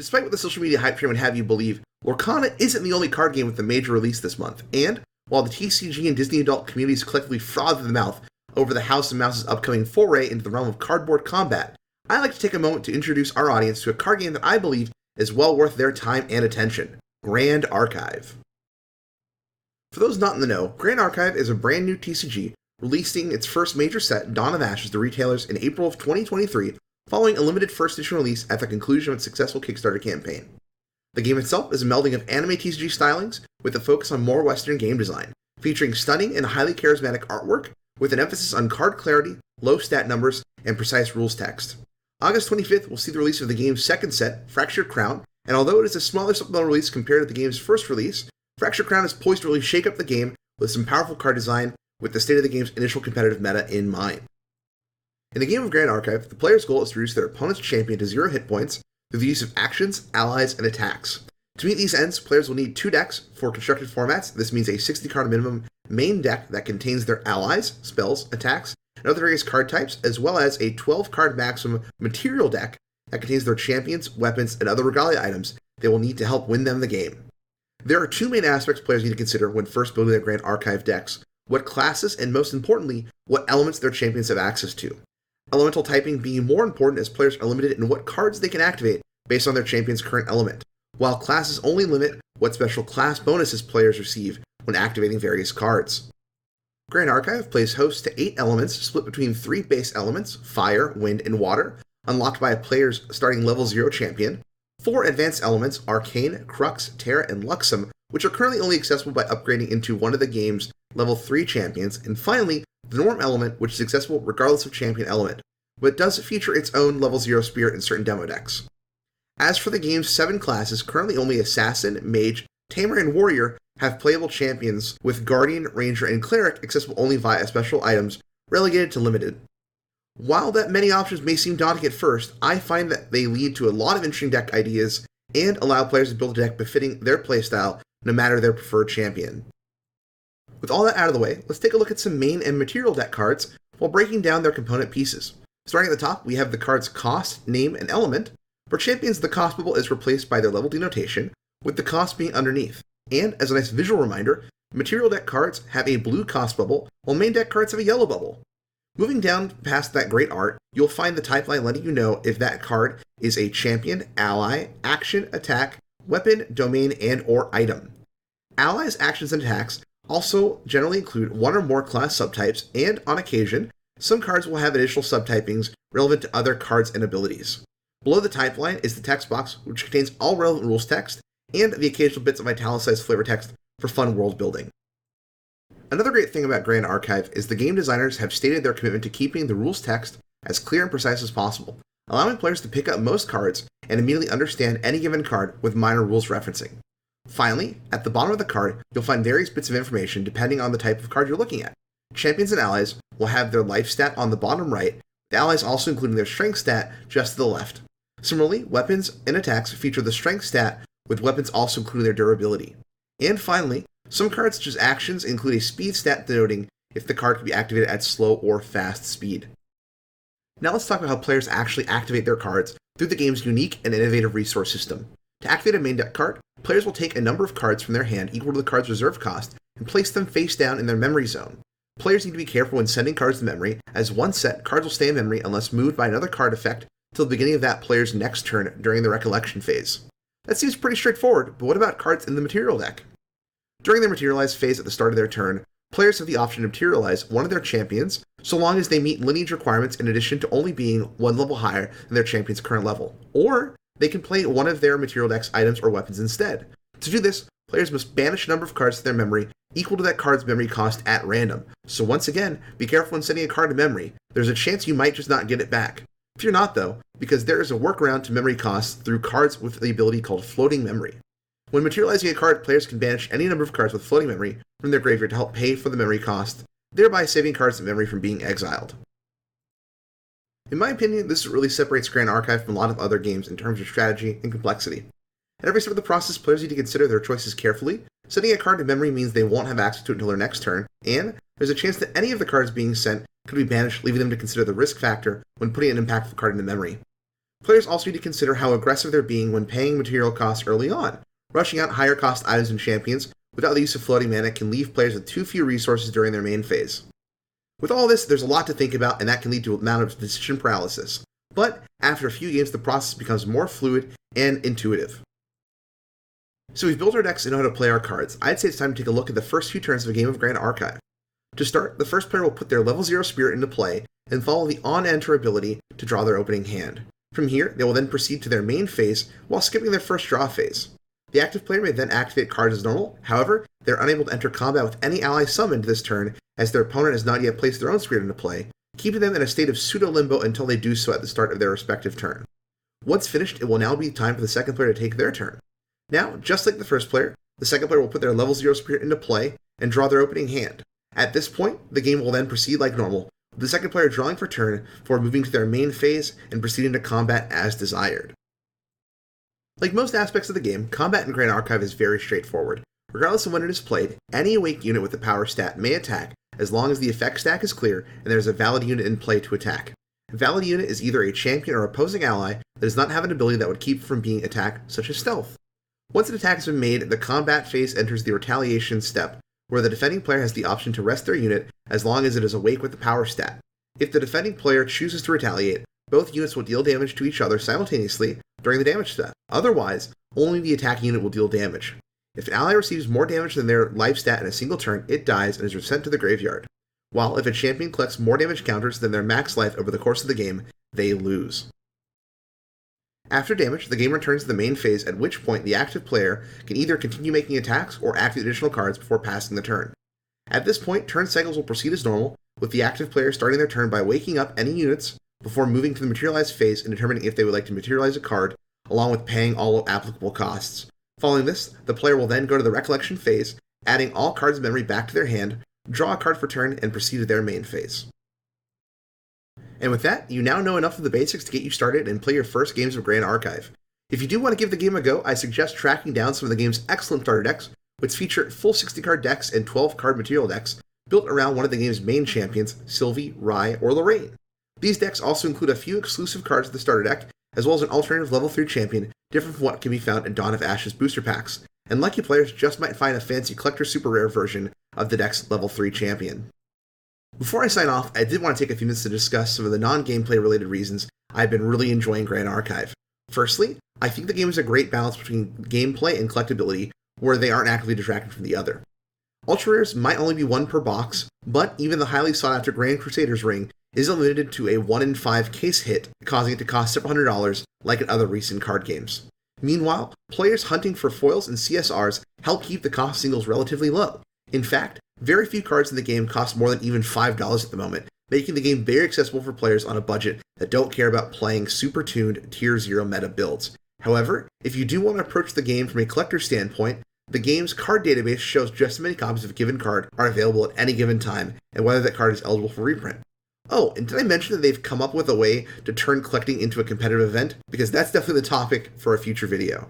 Despite what the social media hype train would have you believe, Lorcana isn't the only card game with a major release this month, and while the TCG and Disney adult communities collectively froth at the mouth over the House of Mouse's upcoming foray into the realm of cardboard combat, I'd like to take a moment to introduce our audience to a card game that I believe is well worth their time and attention, Grand Archive. For those not in the know, Grand Archive is a brand new TCG releasing its first major set, Dawn of Ashes, to retailers in April of 2023, following a limited first edition release at the conclusion of its successful Kickstarter campaign. The game itself is a melding of anime TCG stylings with a focus on more Western game design, featuring stunning and highly charismatic artwork with an emphasis on card clarity, low stat numbers, and precise rules text. August 25th will see the release of the game's second set, Fractured Crown, and although it is a smaller supplemental release compared to the game's first release, Fractured Crown is poised to really shake up the game with some powerful card design with the state of the game's initial competitive meta in mind. In the game of Grand Archive, the player's goal is to reduce their opponent's champion to 0 hit points through the use of actions, allies, and attacks. To meet these ends, players will need 2 decks for constructed formats. This means a 60-card minimum main deck that contains their allies, spells, attacks, and other various card types, as well as a 12-card maximum material deck that contains their champions, weapons, and other regalia items they will need to help win them the game. There are 2 main aspects players need to consider when first building their Grand Archive decks: what classes, and most importantly, what elements their champions have access to. Elemental typing being more important as players are limited in what cards they can activate based on their champion's current element, while classes only limit what special class bonuses players receive when activating various cards. Grand Archive plays host to 8 elements split between 3 base elements, fire, wind, and water, unlocked by a player's starting level 0 champion, 4 advanced elements, Arcane, Crux, Terra, and Luxem, which are currently only accessible by upgrading into one of the game's level 3 champions, and finally, the Norm element, which is accessible regardless of champion element, but does feature its own level 0 spirit in certain demo decks. As for the game's 7 classes, currently only Assassin, Mage, Tamer, and Warrior have playable champions, with Guardian, Ranger, and Cleric accessible only via special items, relegated to limited. While that many options may seem daunting at first, I find that they lead to a lot of interesting deck ideas and allow players to build a deck befitting their playstyle, no matter their preferred champion. With all that out of the way, let's take a look at some main and material deck cards while breaking down their component pieces. Starting at the top, we have the card's cost, name, and element. For champions, the cost bubble is replaced by their level denotation, with the cost being underneath. And, as a nice visual reminder, material deck cards have a blue cost bubble, while main deck cards have a yellow bubble. Moving down past that great art, you'll find the type line letting you know if that card is a champion, ally, action, attack, weapon, domain, and or item. Allies, actions, and attacks also generally include 1 or more class subtypes, and, on occasion, some cards will have additional subtypings relevant to other cards and abilities. Below the type line is the text box, which contains all relevant rules text, and the occasional bits of italicized flavor text for fun world building. Another great thing about Grand Archive is the game designers have stated their commitment to keeping the rules text as clear and precise as possible, allowing players to pick up most cards and immediately understand any given card with minor rules referencing. Finally, at the bottom of the card, you'll find various bits of information depending on the type of card you're looking at. Champions and allies will have their life stat on the bottom right, with allies also including their strength stat just to the left. Similarly, weapons and attacks feature the strength stat, with weapons also including their durability. And finally, some cards such as actions include a speed stat denoting if the card can be activated at slow or fast speed. Now let's talk about how players actually activate their cards through the game's unique and innovative resource system. To activate a main deck card, players will take a number of cards from their hand equal to the card's reserve cost and place them face down in their memory zone. Players need to be careful when sending cards to memory, as one set, cards will stay in memory unless moved by another card effect till the beginning of that player's next turn during the recollection phase. That seems pretty straightforward, but what about cards in the material deck? During their materialize phase at the start of their turn, players have the option to materialize one of their champions, so long as they meet lineage requirements in addition to only being 1 level higher than their champion's current level. Or, they can play one of their material deck's items or weapons instead. To do this, players must banish a number of cards to their memory equal to that card's memory cost at random. So once again, be careful when sending a card to memory. There's a chance you might just not get it back. Fear not though, because there is a workaround to memory costs through cards with the ability called floating memory. When materializing a card, players can banish any number of cards with floating memory from their graveyard to help pay for the memory cost, thereby saving cards in memory from being exiled. In my opinion, this really separates Grand Archive from a lot of other games in terms of strategy and complexity. At every step of the process, players need to consider their choices carefully. Sending a card to memory means they won't have access to it until their next turn, and there's a chance that any of the cards being sent could be banished, leaving them to consider the risk factor when putting an impactful card into memory. Players also need to consider how aggressive they're being when paying material costs early on. Rushing out higher cost items and champions without the use of floating mana can leave players with too few resources during their main phase. With all this, there's a lot to think about, and that can lead to an amount of decision paralysis. But after a few games, the process becomes more fluid and intuitive. So we've built our decks and know how to play our cards. I'd say it's time to take a look at the first few turns of a game of Grand Archive. To start, the first player will put their level 0 spirit into play and follow the on-enter ability to draw their opening hand. From here, they will then proceed to their main phase while skipping their first draw phase. The active player may then activate cards as normal, however, they're unable to enter combat with any ally summoned this turn as their opponent has not yet placed their own spirit into play, keeping them in a state of pseudo-limbo until they do so at the start of their respective turn. Once finished, it will now be time for the second player to take their turn. Now, just like the first player, the second player will put their level 0 spirit into play and draw their opening hand. At this point, the game will then proceed like normal, with the second player drawing for turn before moving to their main phase and proceeding to combat as desired. Like most aspects of the game, combat in Grand Archive is very straightforward. Regardless of when it is played, any awake unit with a power stat may attack as long as the effect stack is clear and there is a valid unit in play to attack. A valid unit is either a champion or opposing ally that does not have an ability that would keep it from being attacked, such as stealth. Once an attack has been made, the combat phase enters the Retaliation Step, where the defending player has the option to rest their unit as long as it is awake with the power stat. If the defending player chooses to retaliate, both units will deal damage to each other simultaneously during the damage step. Otherwise, only the attacking unit will deal damage. If an ally receives more damage than their life stat in a single turn, it dies and is sent to the graveyard. While if a champion collects more damage counters than their max life over the course of the game, they lose. After damage, the game returns to the main phase, at which point the active player can either continue making attacks or activate additional cards before passing the turn. At this point, turn cycles will proceed as normal, with the active player starting their turn by waking up any units before moving to the materialize phase and determining if they would like to materialize a card, along with paying all applicable costs. Following this, the player will then go to the recollection phase, adding all cards of memory back to their hand, draw a card for turn, and proceed to their main phase. And with that, you now know enough of the basics to get you started and play your first games of Grand Archive. If you do want to give the game a go, I suggest tracking down some of the game's excellent starter decks, which feature full 60-card decks and 12-card material decks built around one of the game's main champions, Sylvie, Rai, or Lorraine. These decks also include a few exclusive cards of the starter deck, as well as an alternative level 3 champion different from what can be found in Dawn of Ashes booster packs, and lucky players just might find a fancy collector super rare version of the deck's level 3 champion. Before I sign off, I did want to take a few minutes to discuss some of the non-gameplay related reasons I've been really enjoying Grand Archive. Firstly, I think the game is a great balance between gameplay and collectability, where they aren't actively detracting from the other. Ultra rares might only be one per box, but even the highly sought after Grand Crusader's ring isn't limited to a 1 in 5 case hit, causing it to cost several $100s like in other recent card games. Meanwhile, players hunting for foils and CSRs help keep the cost singles relatively low. In fact, very few cards in the game cost more than even $5 at the moment, making the game very accessible for players on a budget that don't care about playing super tuned Tier 0 meta builds. However, if you do want to approach the game from a collector's standpoint, the game's card database shows just how many copies of a given card are available at any given time, and whether that card is eligible for reprint. Oh, and did I mention that they've come up with a way to turn collecting into a competitive event? Because that's definitely the topic for a future video.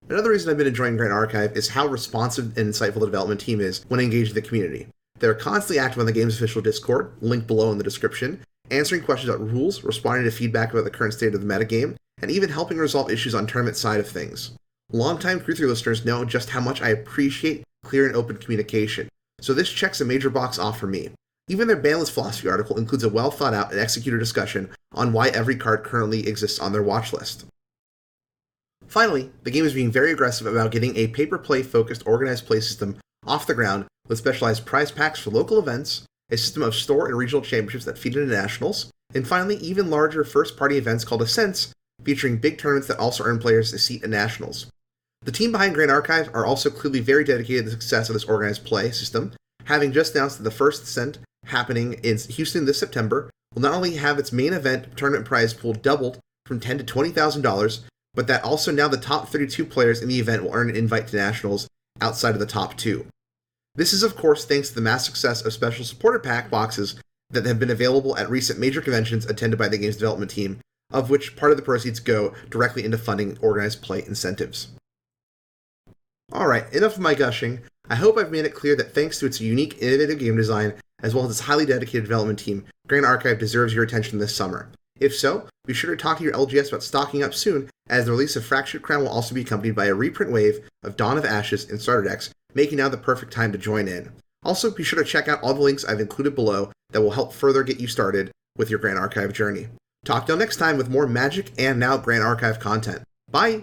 Another reason I've been enjoying Grand Archive is how responsive and insightful the development team is when engaged in the community. They're constantly active on the game's official Discord, linked below in the description, answering questions about rules, responding to feedback about the current state of the metagame, and even helping resolve issues on tournament side of things. Longtime Crew 3 listeners know just how much I appreciate clear and open communication, so this checks a major box off for me. Even their Banless Philosophy article includes a well thought out and executed discussion on why every card currently exists on their watch list. Finally, the game is being very aggressive about getting a pay-per-play focused organized play system off the ground with specialized prize packs for local events, a system of store and regional championships that feed into nationals, and finally even larger first-party events called Ascents, featuring big tournaments that also earn players a seat in nationals. The team behind Grand Archive are also clearly very dedicated to the success of this organized play system, having just announced that the first Ascent, happening in Houston this September, will not only have its main event tournament prize pool doubled from $10,000 to $20,000, but that also now the top 32 players in the event will earn an invite to nationals outside of the top 2. This is of course thanks to the mass success of special supporter pack boxes that have been available at recent major conventions attended by the game's development team, of which part of the proceeds go directly into funding organized play incentives. Alright, enough of my gushing. I hope I've made it clear that thanks to its unique, innovative game design, as well as its highly dedicated development team, Grand Archive deserves your attention this summer. If so, be sure to talk to your LGS about stocking up soon, as the release of Fractured Crown will also be accompanied by a reprint wave of Dawn of Ashes and starter decks, making now the perfect time to join in. Also, be sure to check out all the links I've included below that will help further get you started with your Grand Archive journey. Talk to you next time with more Magic and now Grand Archive content. Bye!